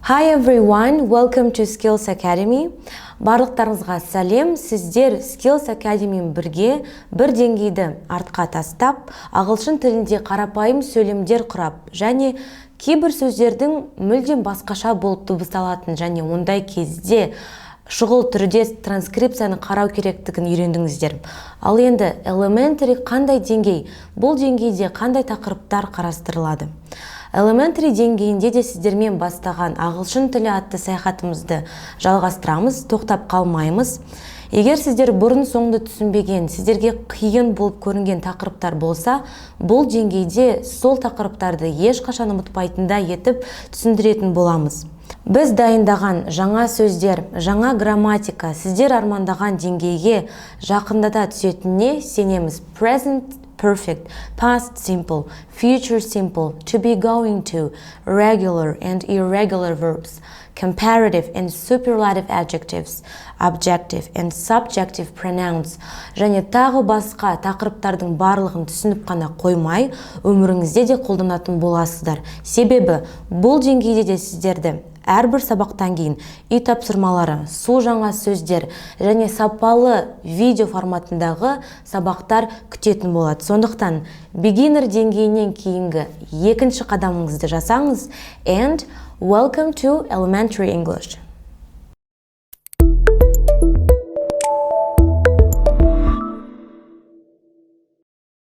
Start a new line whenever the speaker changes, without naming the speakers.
Hi everyone, welcome to Skills Academy. Барлықтарыңызға сәлем. Сіздер Skills Academy бірге бір деңгейді артқа тастап, ағылшын тілінде қарапайым сөйлемдер құрап, және кейбір сөздердің мүлдем басқаша болып дыбысталатын және ондай кезде шұғыл түрде транскрипцияны қарау керектігін үйрендіңіздер. Ал енді elementary қандай деңгей? Бұл деңгейде қандай тақырыптар қарастырылады? Elementary деңгейінде де сіздермен бастаған ағылшын тілі атты саяхатымызды жалғастырамыз, тоқтап қалмаймыз. Егер сіздер бұрын соңды түсінбеген, сіздерге қиын болып көрінген тақырыптар болса, бұл деңгейде сол тақырыптарды ешқашан ұмытпайтындай етіп түсіндіретін боламыз. Біз дайындаған жаңа сөздер, жаңа грамматика сіздер армандаған деңгейге жақындата түсетініне сенеміз. Present perfect, past simple, future simple, to be going to, regular and irregular verbs, comparative and superlative adjectives, objective and subjective pronouns, және тағы басқа тақырыптардың барлығын түсініп қана қоймай, өміріңізде де қолданатын боласыздар. Себебі бұл деңгейде де сіздерді әрбір сабақтан кейін үй тапсырмалары, су жаңа сөздер және сапалы видео форматындағы сабақтар күтетін болады. Сондықтан beginner деңгейінен кейінгі екінші қадамыңызды жасаңыз. And welcome to Elementary English.